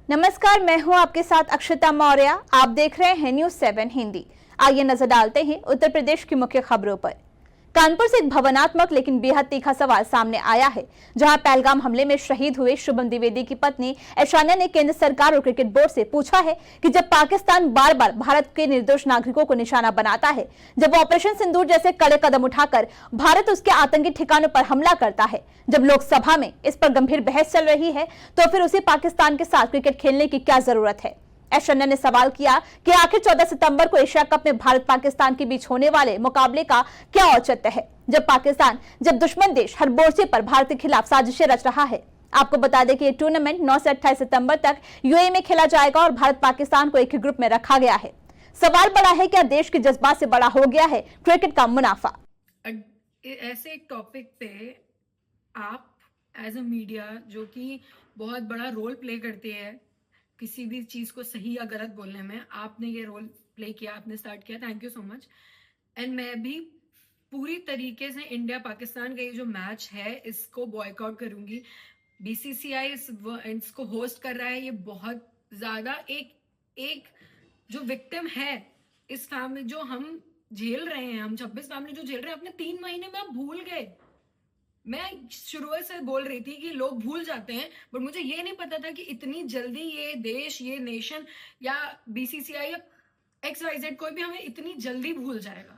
नमस्कार, मैं हूं आपके साथ अक्षता मौर्य। आप देख रहे हैं न्यूज़ 7 हिंदी। आइए नजर डालते हैं उत्तर प्रदेश की मुख्य खबरों पर। कानपुर से एक भवनात्मक लेकिन बेहद तीखा सवाल सामने आया है, जहां पहलगाम हमले में शहीद हुए शुभम द्विवेदी की पत्नी ऐशान्या ने केंद्र सरकार और क्रिकेट बोर्ड से पूछा है कि जब पाकिस्तान बार बार भारत के निर्दोष नागरिकों को निशाना बनाता है, जब ऑपरेशन सिंदूर जैसे कड़े कदम उठाकर भारत उसके आतंकी ठिकानों पर हमला करता है, जब लोकसभा में इस पर गंभीर बहस चल रही है, तो फिर उसे पाकिस्तान के साथ क्रिकेट खेलने की क्या जरूरत है। ऐशान्या ने सवाल किया कि आखिर 14 सितंबर को एशिया कप में भारत पाकिस्तान के बीच होने वाले मुकाबले का क्या औचित्य है, जब दुश्मन देश हर मोर्चे पर भारत के खिलाफ साजिशें रच रहा है। आपको बता दें कि ये टूर्नामेंट 9 से 28 सितंबर तक यूएई में खेला जाएगा और भारत पाकिस्तान को एक ही ग्रुप में रखा गया है। सवाल बड़ा है, क्या देश के जज्बात से बड़ा हो गया है क्रिकेट का मुनाफा। ऐसे एक टॉपिक पे आप एज अ मीडिया जो कि बहुत बड़ा रोल प्ले करती है किसी भी चीज को सही या गलत बोलने में, आपने ये रोल प्ले किया, आपने स्टार्ट किया, thank you so much. And मैं भी पूरी तरीके से इंडिया पाकिस्तान का ये जो मैच है इसको बॉयकआउट करूंगी। बीसीसीआई इसको होस्ट कर रहा है, ये बहुत ज्यादा एक जो विक्टिम है इस फैमिली जो हम झेल रहे हैं, हम 26 फैमिली जो झेल रहे हैं, अपने 3 महीने में आप भूल गए। मैं शुरू से बोल रही थी कि लोग भूल जाते हैं, बट मुझे ये नहीं पता था कि इतनी जल्दी ये देश, ये नेशन या बीसीसीआई या XYZ कोई भी हमें इतनी जल्दी भूल जाएगा।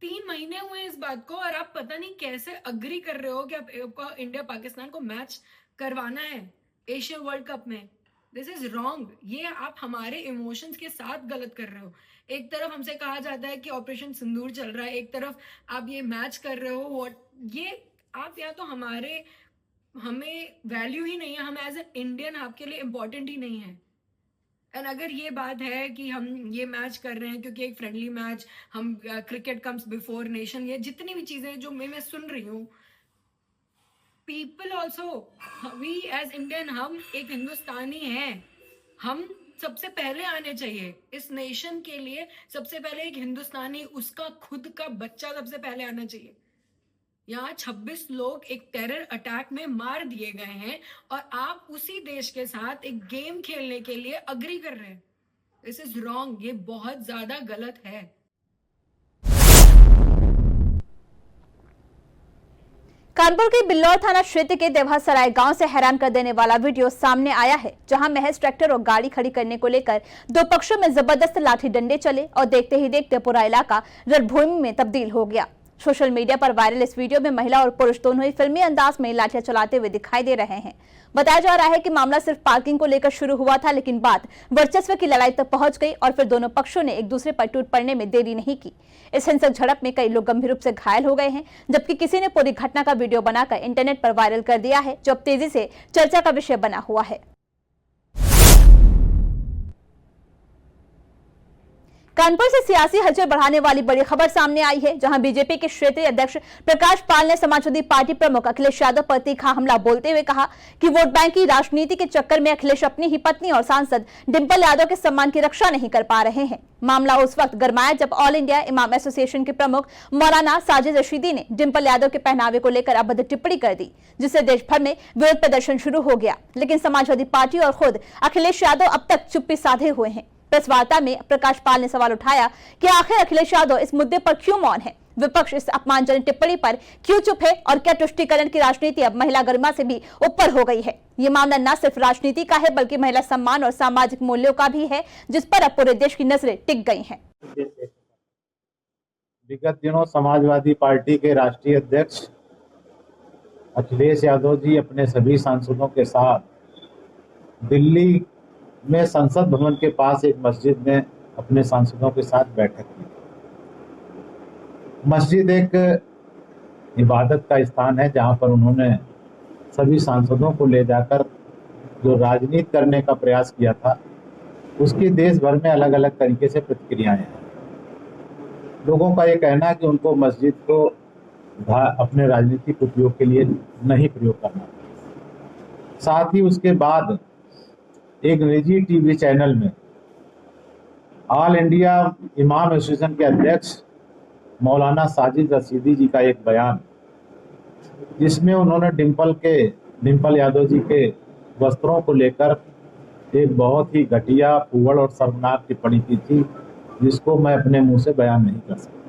3 महीने हुए इस बात को और आप पता नहीं कैसे अग्री कर रहे हो कि आपको इंडिया पाकिस्तान को मैच करवाना है एशियन वर्ल्ड कप में। This is wrong. ये आप हमारे इमोशंस के साथ गलत कर रहे हो। एक तरफ हमसे कहा जाता है कि ऑपरेशन सिंदूर चल रहा है, एक तरफ आप ये मैच कर रहे हो। ये आप या तो हमें वैल्यू ही नहीं है, हम एज ए इंडियन आपके लिए इम्पोर्टेंट ही नहीं है। एंड अगर ये बात है कि हम ये मैच कर रहे हैं क्योंकि एक फ्रेंडली मैच, हम क्रिकेट कम्स बिफोर नेशन, ये जितनी भी चीजें जो मैं सुन रही हूँ, people also, we as Indian, हम एक हिंदुस्तानी हैं, हम सबसे पहले आने चाहिए इस नेशन के लिए। सबसे पहले एक हिंदुस्तानी, उसका खुद का बच्चा सबसे पहले आना चाहिए। यहाँ 26 लोग एक टेरर अटैक में मार दिए गए हैं और आप उसी देश के साथ एक गेम खेलने के लिए अग्री कर रहे हैं। दिस इज रॉन्ग, ये बहुत ज्यादा गलत है। कानपुर के बिल्लौर थाना क्षेत्र के देवासराय गांव से हैरान कर देने वाला वीडियो सामने आया है, जहां महज ट्रैक्टर और गाड़ी खड़ी करने को लेकर दो पक्षों में जबरदस्त लाठी डंडे चले और देखते ही देखते पूरा इलाका रणभूमि में तब्दील हो गया। सोशल मीडिया पर वायरल इस वीडियो में महिला और पुरुष दोनों ही फिल्मी अंदाज में लाठियां चलाते हुए दिखाई दे रहे हैं। बताया जा रहा है कि मामला सिर्फ पार्किंग को लेकर शुरू हुआ था, लेकिन बात वर्चस्व की लड़ाई तक पहुंच गई और फिर दोनों पक्षों ने एक दूसरे पर टूट पड़ने में देरी नहीं की। इस हिंसक झड़प में कई लोग गंभीर रूप से घायल हो गए हैं, जबकि किसी ने पूरी घटना का वीडियो बनाकर इंटरनेट पर वायरल कर दिया है, जो अब तेजी से चर्चा का विषय बना हुआ है। कानपुर से सियासी हलचल बढ़ाने वाली बड़ी खबर सामने आई है, जहां बीजेपी के क्षेत्रीय अध्यक्ष प्रकाश पाल ने समाजवादी पार्टी प्रमुख अखिलेश यादव पर तीखा हमला बोलते हुए कहा कि वोट बैंक की राजनीति के चक्कर में अखिलेश अपनी ही पत्नी और सांसद डिंपल यादव के सम्मान की रक्षा नहीं कर पा रहे हैं। मामला उस वक्त गरमाया जब ऑल इंडिया इमाम एसोसिएशन के प्रमुख मौलाना साजिद रशीदी ने डिंपल यादव के पहनावे को लेकर अभद्र टिप्पणी कर दी, जिससे देश भर में विरोध प्रदर्शन शुरू हो गया। लेकिन समाजवादी पार्टी और खुद अखिलेश यादव अब तक चुप्पी साधे हुए हैं। प्रेस वार्ता में प्रकाश पाल ने सवाल उठाया कि आखिर अखिलेश यादव इस मुद्दे पर क्यों मौन है, विपक्ष इस अपमानजनक टिप्पणी पर क्यों चुप है और क्या तुष्टीकरण की राजनीति अब महिला गरिमा से भी ऊपर हो गई है। ये मामला न सिर्फ राजनीति का है, बल्कि महिला सम्मान और सामाजिक मूल्यों का भी है, जिस पर अब पूरे देश की नजरें टिक गई हैं। विगत दिनों समाजवादी पार्टी के राष्ट्रीय अध्यक्ष अखिलेश यादव जी अपने सभी सांसदों के साथ दिल्ली में संसद भवन के पास एक मस्जिद में अपने सांसदों के साथ बैठक की। मस्जिद एक इबादत का स्थान है, जहां पर उन्होंने सभी सांसदों को ले जाकर जो राजनीति करने का प्रयास किया था, उसकी देश भर में अलग अलग तरीके से प्रतिक्रियाएं हैं। लोगों का ये कहना है कि उनको मस्जिद को अपने राजनीतिक उपयोग के लिए नहीं प्रयोग करना। साथ ही उसके बाद एक निजी टीवी चैनल में ऑल इंडिया इमाम एसोसिएशन के अध्यक्ष मौलाना साजिद रशीदी जी का एक बयान, जिसमें उन्होंने डिंपल यादव जी के वस्त्रों को लेकर एक बहुत ही घटिया, फूहड़ और शर्मनाक टिप्पणी की थी, जिसको मैं अपने मुंह से बयान नहीं कर सकता।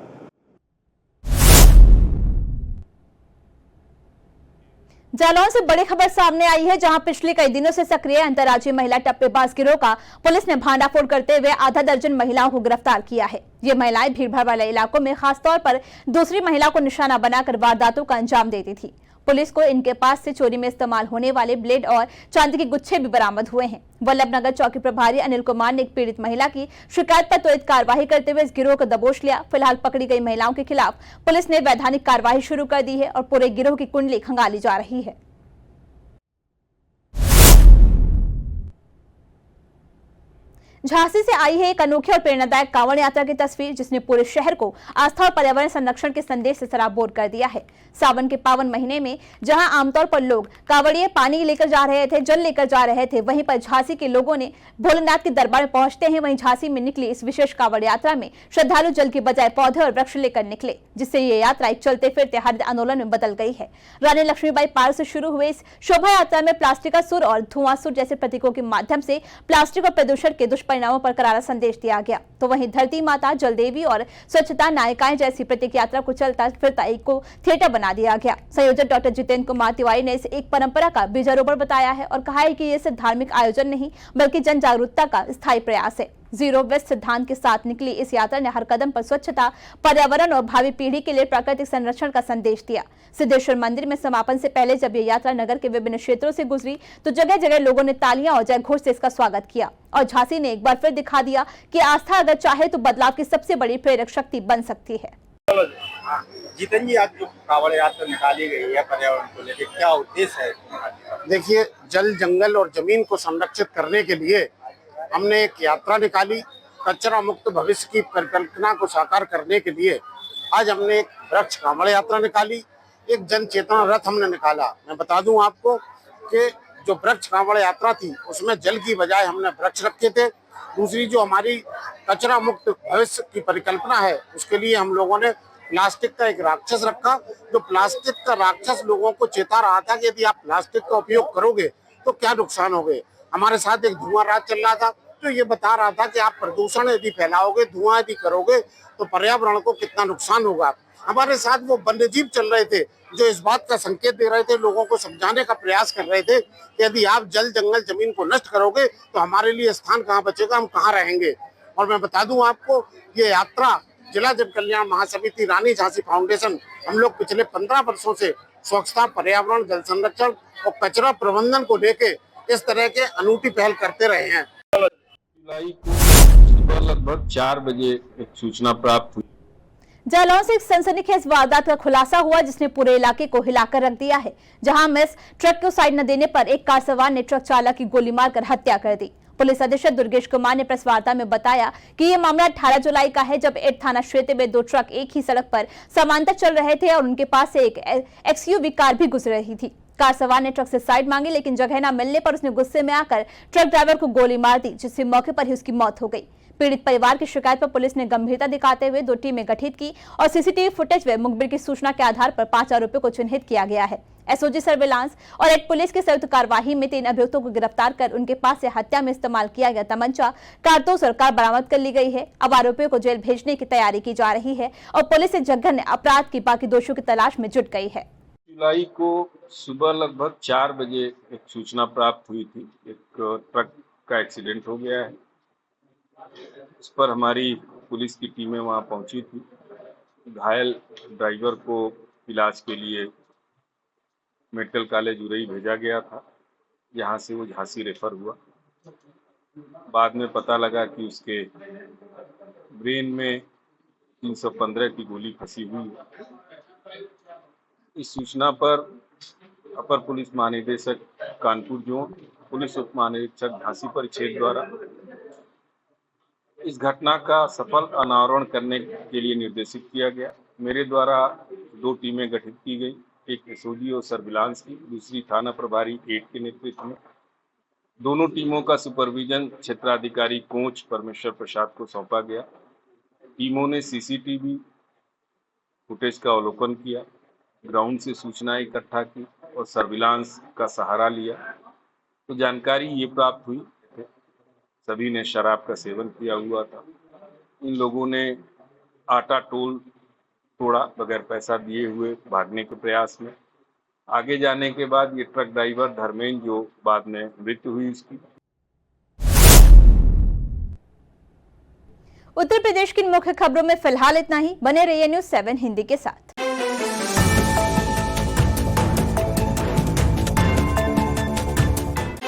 जालौन से बड़ी खबर सामने आई है, जहां पिछले कई दिनों से सक्रिय अंतर्राज्यीय महिला टप्पेबाज गिरोह का पुलिस ने भांडाफोड़ करते हुए आधा दर्जन महिलाओं को गिरफ्तार किया है। ये महिलाएं भीड़भाड़ वाले इलाकों में खासतौर पर दूसरी महिला को निशाना बनाकर वारदातों का अंजाम देती थी। पुलिस को इनके पास से चोरी में इस्तेमाल होने वाले ब्लेड और चांदी के गुच्छे भी बरामद हुए हैं। वल्लभनगर चौकी प्रभारी अनिल कुमार ने एक पीड़ित महिला की शिकायत पर त्वरित कार्रवाई करते हुए इस गिरोह को दबोच लिया। फिलहाल पकड़ी गई महिलाओं के खिलाफ पुलिस ने वैधानिक कार्रवाई शुरू कर दी है और पूरे गिरोह की कुंडली खंगाली जा रही है। झांसी से आई है एक अनोखी और प्रेरणादायक कांवड़ यात्रा की तस्वीर, जिसने पूरे शहर को आस्था और पर्यावरण संरक्षण के संदेश से सराबोर कर दिया है। सावन के पावन महीने में जहां आमतौर पर लोग कांवड़िए पानी लेकर जा रहे थे, जल लेकर जा रहे थे, वहीं पर झांसी के लोगों ने भोलेनाथ के दरबार में पहुंचते हैं। वहीं झांसी में निकली इस विशेष कांवड़ यात्रा में श्रद्धालु जल की बजाय पौधे और वृक्ष लेकर निकले, जिससे ये यात्रा एक चलते फिरते हरित आंदोलन में बदल गई है। रानी लक्ष्मीबाई पार्क से शुरू हुए इस शोभा यात्रा में प्लास्टिक का सुर और धुआंसुर जैसे प्रतीकों के माध्यम से प्लास्टिक और प्रदूषण के दुष्परिणामों पर करारा संदेश दिया गया। तो वहीं धरती माता, जल देवी और स्वच्छता नायिकाएं जैसी प्रतीक यात्रा को चलता फिरता इको थिएटर बना दिया गया। संयोजक डॉक्टर जितेंद्र कुमार तिवारी ने इसे एक परंपरा का बीजारोपण बताया है और कहा है कि ये सिर्फ धार्मिक आयोजन नहीं बल्कि जन जागरूकता का स्थायी प्रयास है। जीरो वेस्ट सिद्धांत के साथ निकली इस यात्रा ने हर कदम पर स्वच्छता, पर्यावरण और भावी पीढ़ी के लिए प्राकृतिक संरक्षण का संदेश दिया। सिद्धेश्वर मंदिर में समापन से पहले जब ये यात्रा नगर के विभिन्न क्षेत्रों से गुजरी तो जगह जगह लोगों ने तालियां और जय घोष से इसका स्वागत किया और झांसी ने एक बार फिर दिखा दिया कि आस्था अगर चाहे तो बदलाव की सबसे बड़ी प्रेरक शक्ति बन सकती है। जितेंद्र जी, आज जो कांवड़ यात्रा निकाली गई है पर्यावरण को लेकर, क्या उद्देश्य है? देखिए, जल, जंगल और जमीन को संरक्षित करने के लिए हमने एक यात्रा निकाली। कचरा मुक्त भविष्य की परिकल्पना को साकार करने के लिए आज हमने एक वृक्ष कांवड़ यात्रा निकाली, एक जन चेतना रथ हमने निकाला। मैं बता दूं आपको कि जो वृक्ष कांवड़ यात्रा थी उसमें जल की बजाय हमने वृक्ष रखे थे। दूसरी जो हमारी कचरा मुक्त भविष्य की परिकल्पना है उसके लिए हम लोगों ने प्लास्टिक का एक राक्षस रखा, जो प्लास्टिक का राक्षस लोगों को चेता रहा था कि यदि आप प्लास्टिक का उपयोग करोगे तो क्या नुकसान होंगे। हमारे साथ एक धुआं राज चल रहा था जो ये बता रहा था कि आप प्रदूषण यदि फैलाओगे, धुआं यदि करोगे तो पर्यावरण को कितना नुकसान होगा। हमारे साथ वो वन्यजीव चल रहे थे जो इस बात का संकेत दे रहे थे, लोगों को समझाने का प्रयास कर रहे थे कि यदि आप जल, जंगल, जमीन को नष्ट करोगे तो हमारे लिए स्थान कहाँ बचेगा, हम कहाँ रहेंगे। और मैं बता दूं आपको, ये यात्रा जिला जन कल्याण महासमिति रानी झांसी फाउंडेशन, हम लोग पिछले 15 वर्षों से स्वच्छता, पर्यावरण, जल संरक्षण और कचरा प्रबंधन को लेके इस तरह के अनूठी पहल करते रहे हैं। जुलाई को सुबह लगभग 4 बजे एक सूचना प्राप्त हुई। जालौन से एक सनसनीखेज वारदात का खुलासा हुआ जिसने पूरे इलाके को हिलाकर रख दिया है, जहां मिस ट्रक को साइड न देने पर एक कार सवार ने ट्रक चालक की गोली मारकर हत्या कर दी। पुलिस अधीक्षक दुर्गेश कुमार ने प्रेस वार्ता में बताया कि ये मामला 18 जुलाई का है, जब एड थाना क्षेत्र में 2 ट्रक एक ही सड़क पर समांतर चल रहे थे और उनके पास से एक एक्सयूवी कार भी गुजर रही थी। कार सवार ने ट्रक से साइड मांगी, लेकिन जगह न मिलने पर उसने गुस्से में आकर ट्रक ड्राइवर को गोली मार दी, जिससे मौके पर ही उसकी मौत हो गई। पीड़ित परिवार की शिकायत पर पुलिस ने गंभीरता दिखाते हुए 2 टीमें गठित की और सीसीटीवी फुटेज व मुखबिर की सूचना के आधार पर 5 आरोपियों को चिन्हित किया गया है। एसओजी सर्विलांस और एड पुलिस की संयुक्त कार्यवाही में 3 अभियुक्तों को गिरफ्तार कर उनके पास से हत्या में इस्तेमाल किया गया तमंचा, कारतूस और कार बरामद कर ली गई है। अब आरोपियों को जेल भेजने की तैयारी की जा रही है और पुलिस इस जघन्य अपराध की बाकी दोषियों की तलाश में जुट गई है। जुलाई को सुबह लगभग 4 बजे एक सूचना प्राप्त हुई थी, एक ट्रक का एक्सीडेंट हो गया है। इस पर हमारी पुलिस की टीमें वहां पहुंची थी। घायल ड्राइवर को इलाज के लिए मेडिकल कॉलेज उरई भेजा गया था, यहाँ से वो झांसी रेफर हुआ। बाद में पता लगा कि उसके ब्रेन में 315 की गोली फंसी हुई है। इस सूचना पर अपर पुलिस महानिदेशक कानपुर जोन, पुलिस उप महानिरीक्षक झांसी परिक्षेत्र द्वारा इस घटना का सफल अनावरण करने के लिए निर्देशित किया गया। मेरे द्वारा 2 टीमें गठित की गई, एक एसओजी और सर्विलांस की, दूसरी थाना प्रभारी 8 के नेतृत्व में। दोनों टीमों का सुपरविजन क्षेत्राधिकारी कोच परमेश्वर प्रसाद को सौंपा गया। टीमों ने सीसीटीवी फुटेज का अवलोकन किया, ग्राउंड से सूचनाएं इकट्ठा की और सर्विलांस का सहारा लिया। तो जानकारी ये प्राप्त हुई सभी ने शराब का सेवन किया हुआ था। इन लोगों ने आटा टोल तोड़ा बगैर पैसा दिए हुए भागने के प्रयास में। आगे जाने के बाद ये ट्रक ड्राइवर धर्मेंद्र, जो बाद में मृत्यु हुई इसकी। उत्तर प्रदेश की मुख्य खबरों में फिलहाल इतना ही। बने रहिए न्यूज़ 7 हिंदी के साथ।